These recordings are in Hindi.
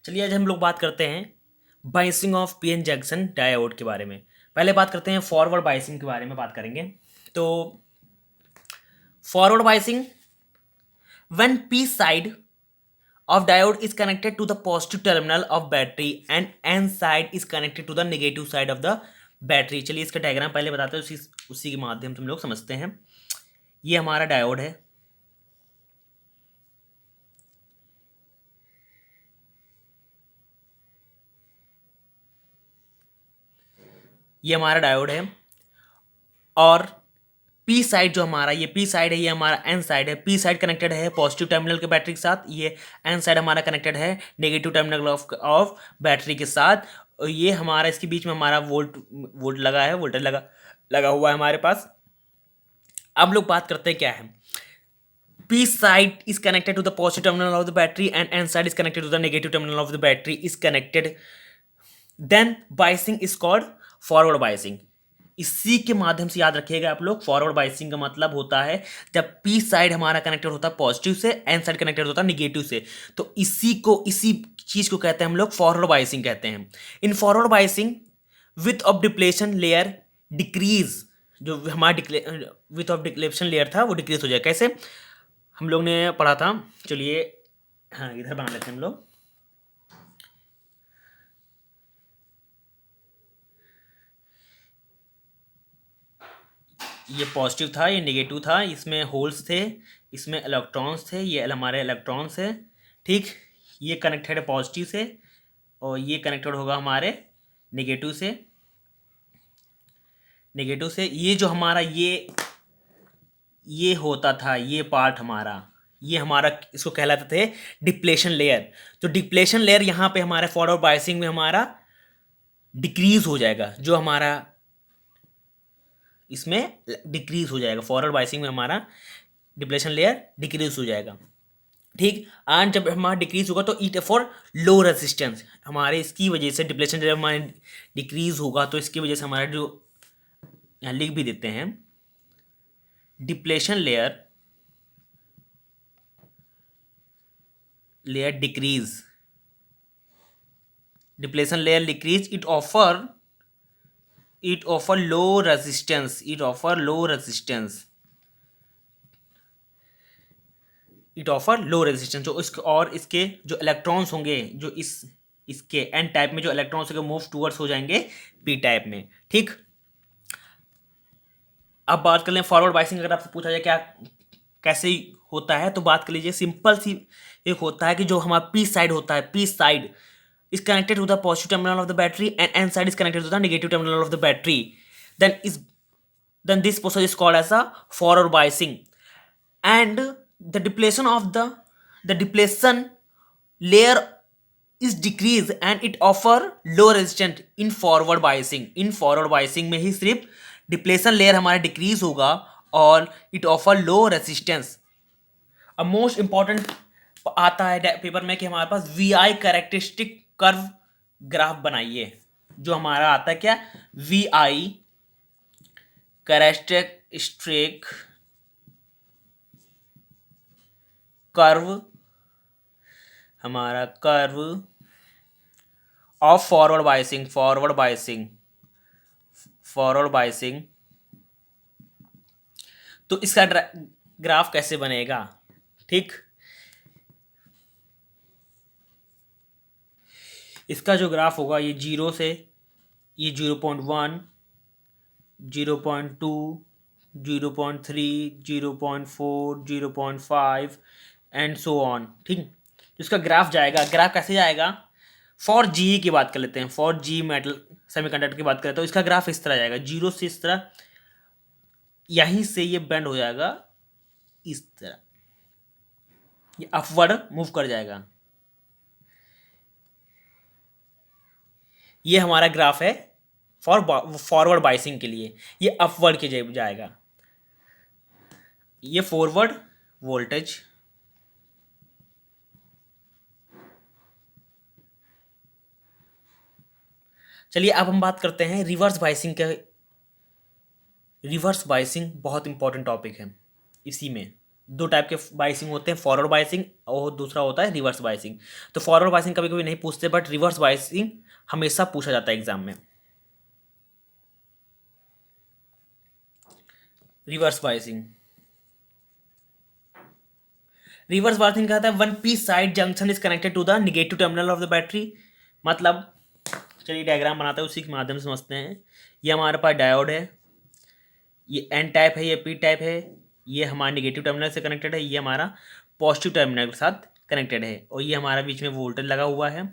चलिए आज हम लोग बात करते हैं biasing of PN junction diode के बारे में। पहले बात करते हैं फॉरवर्ड बाइसिंग के बारे में बात करेंगे। तो forward biasing when P side of diode is connected to the positive terminal of battery and n side is connected to the negative side of the battery। चलिए इसका डायग्राम पहले बताते हैं, उसी के माध्यम से हम लोग समझते हैं। ये हमारा डायोड है, ये हमारा डायोड है और पी साइड जो हमारा, ये पी साइड है, ये हमारा एन साइड है। पी साइड कनेक्टेड है पॉजिटिव टर्मिनल के बैटरी के साथ, ये एन साइड हमारा कनेक्टेड है नेगेटिव टर्मिनल ऑफ बैटरी के साथ। और ये हमारा इसके बीच में हमारा वोल्ट लगा है, वोल्टेज लगा हुआ है हमारे पास। अब लोग बात करते हैं क्या है। P side is connected to the positive terminal of the battery and N side is connected to the negative terminal of the battery is connected. Then biasing is called forward biasing। इसी के माध्यम से याद रखिएगा आप लोग, फॉरवर्ड बाइसिंग का मतलब होता है जब पी साइड हमारा कनेक्टेड होता है पॉजिटिव से, एन साइड कनेक्टेड होता है निगेटिव से, तो इसी चीज को कहते हैं हम लोग फॉरवर्ड बाइसिंग कहते हैं। In forward biasing width of depletion layer decrease, जो हमारा विथ ऑफ डिप्लेशन लेयर था वो डिक्रीज हो जाए। कैसे हम लोग ने पढ़ा था, चलिए हाँ इधर बना लेते हैं हम लोग। ये पॉजिटिव था, ये नेगेटिव था, इसमें होल्स थे, इसमें इलेक्ट्रॉन्स थे, ये हमारे इलेक्ट्रॉन्स है, ठीक। ये कनेक्टेड है पॉजिटिव से और ये कनेक्टेड होगा हमारे नेगेटिव से। ये जो हमारा ये होता था, ये पार्ट हमारा, ये हमारा इसको कहलाते थे डिप्लेशन लेयर। तो डिप्लेशन लेयर यहाँ पे हमारे फॉरवर्ड बाइसिंग में हमारा डिक्रीज हो जाएगा, जो हमारा इसमें डिक्रीज हो जाएगा। फॉरवर्ड बाइसिंग में हमारा डिप्लेशन लेयर डिक्रीज हो जाएगा, ठीक। एंड जब हमारा डिक्रीज होगा तो इट फॉर लो रेजिस्टेंस, हमारे इसकी वजह से डिप्लेशन जब हमारा डिक्रीज होगा तो इसकी वजह से हमारा जो यहाँ लिख भी देते हैं, depletion layer decrease, depletion layer decrease, it offer low resistance, जो इसके और इसके जो इलेक्ट्रॉन्स होंगे, जो इसके एन टाइप में जो इलेक्ट्रॉन्स होंगे मूव टूवर्ड्स हो जाएंगे पी टाइप में, ठीक। अब बात कर लें फॉरवर्ड बाइसिंग। अगर आपसे पूछा जाए क्या कैसे होता है, तो बात कर लीजिए, सिंपल सी एक होता है कि जो हमारा पी साइड होता है, P side is connected to the positive terminal of the battery and n side is connected to the negative terminal of the battery, then this process is called as a forward biasing, and the depletion of the depletion layer is decreased and it offer low resistance in forward biasing में ही सिर्फ depletion layer हमारा डिक्रीज होगा और it offer low resistance। अब मोस्ट इंपॉर्टेंट आता है पेपर में कि हमारे पास VI कैरेक्टरिस्टिक कर्व ग्राफ बनाइए। जो हमारा आता है क्या, VI कैरेक्टरिस्टिक कर्व, हमारा कर्व ऑफ फॉरवर्ड बाइसिंग। तो इसका ग्राफ कैसे बनेगा, ठीक। इसका जो ग्राफ होगा, ये 0 से ये 0.1, 0.2, 0.3, 0.4, 0.5 एंड सो ऑन, ठीक। इसका ग्राफ जाएगा, ग्राफ कैसे जाएगा, फॉर जी की बात कर लेते हैं, फॉर जी मेटल सेमीकंडक्टर की बात करें तो इसका ग्राफ इस तरह जाएगा, 0 से इस तरह, यहीं से ये बेंड हो जाएगा इस तरह, ये अपवर्ड मूव कर जाएगा। ये हमारा ग्राफ है फॉरवर्ड बाइसिंग के लिए, ये अपवर्ड के जाएगा, ये फॉरवर्ड वोल्टेज, चलिए अब हम बात करते हैं रिवर्स बाइसिंग के। रिवर्स बाइसिंग बहुत इंपॉर्टेंट टॉपिक है इसी में। दो टाइप के बाइसिंग होते हैं, फॉरवर्ड बाइसिंग और दूसरा होता है रिवर्स बाइसिंग। तो फॉरवर्ड बाइसिंग कभी कभी नहीं पूछते, बट रिवर्स बाइसिंग हमेशा पूछा जाता है एग्जाम में। रिवर्स बाइसिंग, रिवर्स बाइसिंग कहता है one P side junction is connected to the negative terminal of the battery. मतलब चलिए डायग्राम बनाते हैं, उसी के माध्यम से समझते हैं। ये हमारे पास डायोड है, ये एन टाइप है, ये पी टाइप है, ये हमारा नेगेटिव टर्मिनल से कनेक्टेड है, ये हमारा पॉजिटिव टर्मिनल के साथ कनेक्टेड है, और ये हमारा बीच में वोल्टेज लगा हुआ है।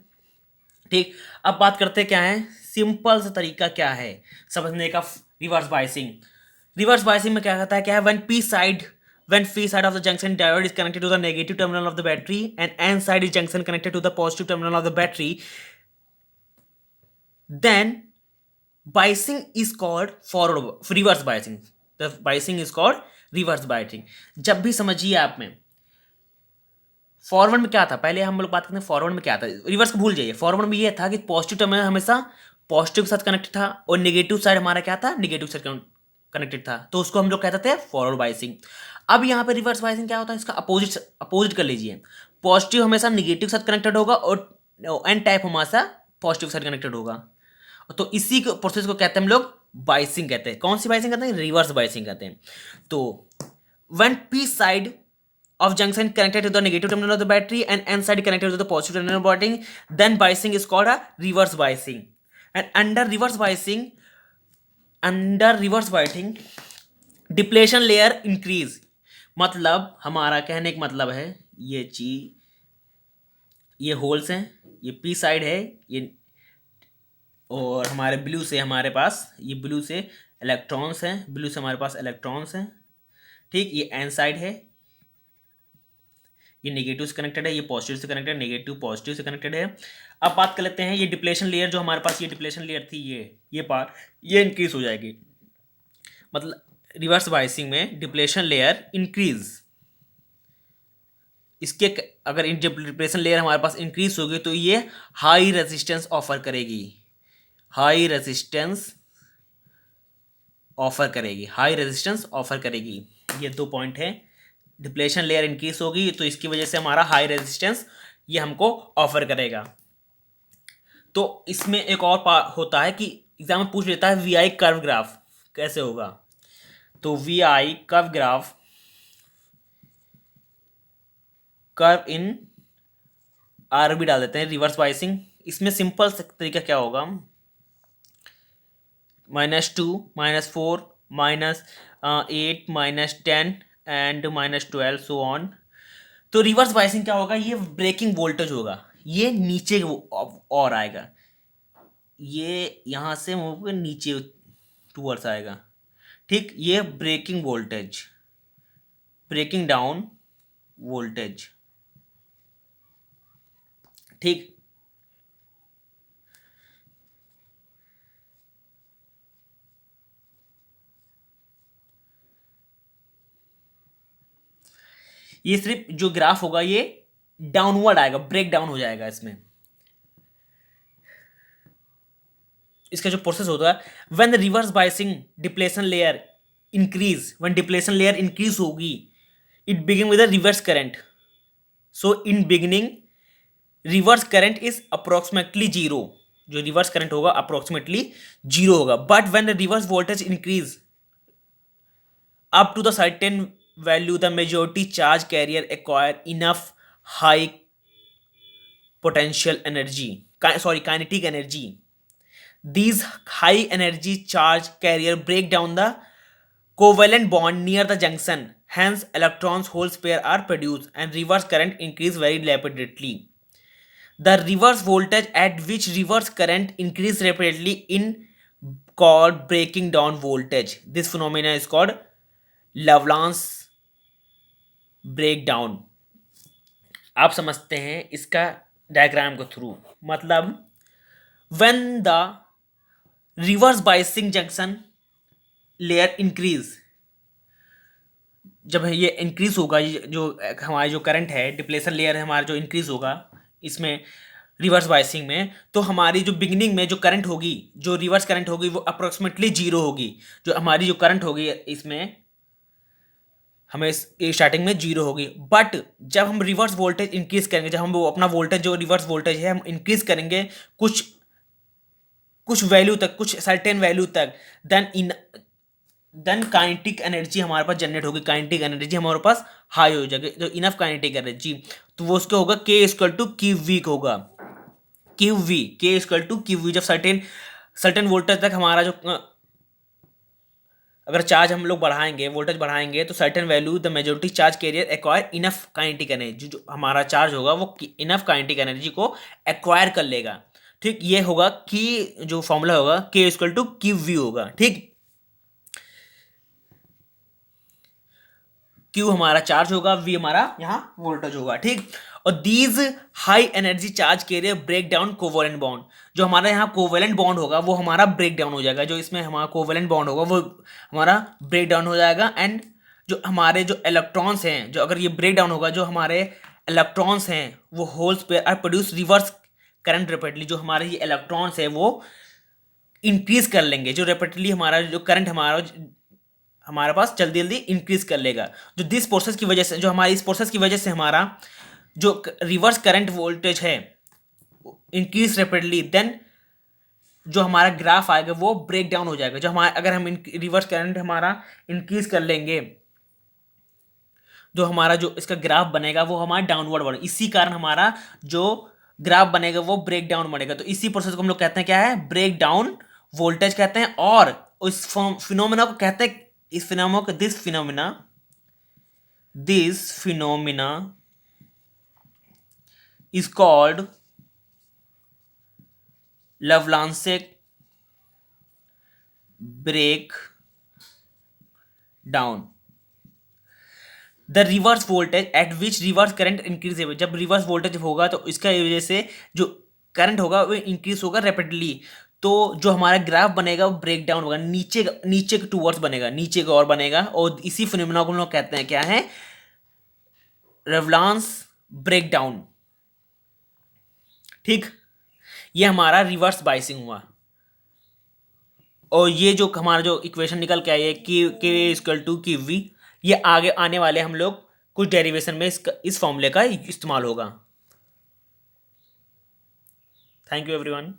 ठीक, अब बात करते हैं क्या है, सिंपल सा तरीका क्या है समझने का रिवर्स बाइसिंग। रिवर्स बाइसिंग में क्या कहता है, क्या है, when p side of the junction diode is connected to the negative terminal of the battery and n side is junction connected to the positive terminal of the battery, then biasing is called forward reverse biasing. The biasing is called reverse biasing. जब भी समझिए आप में फॉरवर्ड में क्या था, पहले हम लोग बात करते हैं फॉरवर्ड में क्या था, रिवर्स को भूल जाइए। फॉरवर्ड में ये था कि पॉजिटिव टर्मिनल हमेशा पॉजिटिव के साथ कनेक्टेड था और नेगेटिव साइड हमारा क्या था, नेगेटिव साइड कनेक्टेड था, तो उसको हम लोग कहते थे फॉरवर्ड बाइसिंग। अब यहाँ पे रिवर्स बाइसिंग क्या होता है, इसका अपोजिट कर लीजिए। पॉजिटिव हमेशा नेगेटिव के साथ कनेक्टेड होगा और एन टाइप हमेशा पॉजिटिव के साथ कनेक्टेड होगा, तो इसी प्रोसेस को कहते हैं हम लोग बाइसिंग कहते हैं। कौन सी बाइसिंग कहते हैं, रिवर्स बाइसिंग कहते हैं। तो when p side of junction connected to the negative terminal of the battery and n side connected to the positive terminal of the battery, then biasing is called a reverse biasing. And under reverse biasing depletion layer increase। मतलब हमारा कहने का मतलब है, ये चीज, ये होल्स हैं, ये पी साइड है, ये और हमारे ब्लू से हमारे पास, ये ब्लू से इलेक्ट्रॉन्स हैं, ब्लू से हमारे पास इलेक्ट्रॉन्स हैं। ठीक, ये एन साइड है, ये नेगेटिव से कनेक्टेड है, ये पॉजिटिव से कनेक्टेड, नेगेटिव पॉजिटिव से कनेक्टेड है। अब बात कर लेते हैं ये डिप्लेशन लेयर, जो हमारे पास ये डिप्लेशन लेयर थी, ये पार्ट ये इंक्रीज हो जाएगी। मतलब रिवर्स बाइसिंग में डिप्लेशन लेयर इंक्रीज, इसके अगर डिप्लेशन लेयर हमारे पास इंक्रीज होगी तो ये हाई रेजिस्टेंस ऑफर करेगी, हाई रेजिस्टेंस ऑफर करेगी। ये दो पॉइंट है, डिप्लेशन लेयर इंक्रीज होगी तो इसकी वजह से हमारा हाई रेजिस्टेंस ये हमको ऑफर करेगा। तो इसमें एक और होता है कि एग्जाम में पूछ लेता है वी आई कर्व ग्राफ कैसे होगा। तो V I curve graph, curve in R भी डाल देते हैं, रिवर्स बाइसिंग। इसमें सिंपल तरीका क्या होगा, -2 -4 -8 -10 एंड -12 सो ऑन। तो रिवर्स बाइसिंग क्या होगा, ये ब्रेकिंग वोल्टेज होगा, ये नीचे और आएगा, ये यहाँ से मूव नीचे टूवर्ड्स आएगा। ठीक, ये ब्रेकिंग डाउन वोल्टेज। ठीक, ये सिर्फ जो ग्राफ होगा ये डाउनवर्ड आएगा, ब्रेक डाउन हो जाएगा इसमें। इसका जो प्रोसेस होता है, when the reverse biasing depletion layer increase, when depletion layer increase होगी, it begin with a reverse current. So in beginning reverse current is approximately zero, जो रिवर्स करंट होगा अप्रोक्सीमेटली जीरो होगा। But when the reverse voltage increase up to the certain value, the majority charge carrier acquire enough high potential energy, kinetic energy. These high energy charge carrier break down the covalent bond near the junction, hence electrons holes pair are produced and reverse current increase very rapidly. The reverse voltage at which reverse current increase rapidly in called breaking down voltage. This phenomena is called Lagrange break down. आप समझते हैं इसका डायग्राम के थ्रू, मतलब when the reverse biasing junction layer increase, जब ये इंक्रीज होगा, जो हमारा जो करंट है, डिप्लेशन लेयर है हमारा जो इंक्रीज होगा इसमें रिवर्स बाइसिंग में, तो हमारी जो बिगिनिंग में जो करंट होगी, जो रिवर्स करंट होगी वो अप्रोक्सीमेटली जीरो होगी। जो हमारी जो करंट होगी इसमें हमें स्टार्टिंग में 0 होगी, बट जब हम रिवर्स वोल्टेज इंक्रीज करेंगे, जब हम वो अपना वोल्टेज जो रिवर्स वोल्टेज है हम इंक्रीज करेंगे कुछ कुछ वैल्यू तक, कुछ सर्टेन वैल्यू तक, देन काइनेटिक एनर्जी हमारे पास जनरेट होगी, काइनेटिक एनर्जी हमारे पास हाई हो जाएगी, जो इनफ काइनेटिक एनर्जी, तो वो उसके होगा के इक्वल टू क्यू वी होगा, क्यू वी, के इक्वल टू क्यू वी। जब सर्टेन सर्टेन वोल्टेज तक हमारा जो अगर चार्ज हम लोग बढ़ाएंगे, वोल्टेज बढ़ाएंगे, तो certain value the majority charge carrier acquire enough kinetic energy, जो हमारा चार्ज होगा वो इनफ काइनेटिक एनर्जी को एक्वायर कर लेगा। ठीक, ये होगा कि जो फॉर्मूला होगा के इक्वल टू क्यू वी होगा। ठीक, क्यू हमारा चार्ज होगा, वी हमारा यहाँ वोल्टेज होगा। ठीक, और these high energy charge carrier break down covalent bond, जो हमारा यहाँ कोवेलेंट बॉन्ड होगा वो हमारा ब्रेक डाउन हो जाएगा, जो इसमें हमारा कोवेलेंट बॉन्ड होगा वो हमारा ब्रेक डाउन हो जाएगा। एंड जो हमारे जो इलेक्ट्रॉन्स हैं, जो अगर ये ब्रेक डाउन होगा, जो हमारे इलेक्ट्रॉन्स हैं वो होल्स पे are produce reverse current rapidly, जो हमारे ये इलेक्ट्रॉन्स है वो इंक्रीज कर लेंगे, जो रेपिडली हमारा जो करंट हमारे पास जल्दी जल्दी इंक्रीज कर लेगा। जो दिस प्रोसेस की वजह से, जो हमारी इस प्रोसेस की वजह से हमारा जो रिवर्स करंट वोल्टेज है इंक्रीज रेपिडली, देन जो हमारा ग्राफ आएगा वो ब्रेक डाउन हो जाएगा। जो हमारा अगर हम रिवर्स करंट हमारा इंक्रीज कर लेंगे, जो हमारा जो इसका ग्राफ बनेगा वो हमारा डाउनवर्ड बनेगा, इसी कारण हमारा जो ग्राफ बनेगा वो ब्रेक डाउन बनेगा। तो इसी प्रोसेस को हम लोग कहते हैं क्या है, ब्रेक डाउन वोल्टेज कहते हैं। और उस फिनोमेना को कहते हैं, इस फिनोमेना को this phenomena is called Lagrange break down the reverse voltage at which reverse current increase। जब रिवर्स वोल्टेज होगा तो इसका वजह से जो करंट होगा वो इंक्रीज होगा रैपिडली, तो जो हमारा ग्राफ बनेगा वो ब्रेक डाउन होगा, नीचे नीचे के टूवर्ड्स बनेगा, नीचे की ओर बनेगा। और इसी फिनोमेना को हम लोग कहते हैं क्या है, लैग्रांज ब्रेक डाउन। ठीक, ये हमारा रिवर्स बाइसिंग हुआ। और ये जो हमारा जो इक्वेशन निकल के आई है के इक्वल टू क्यू वी, ये आगे आने वाले हम लोग कुछ डेरिवेशन में इस फॉर्मूले का इस्तेमाल होगा। Thank you everyone.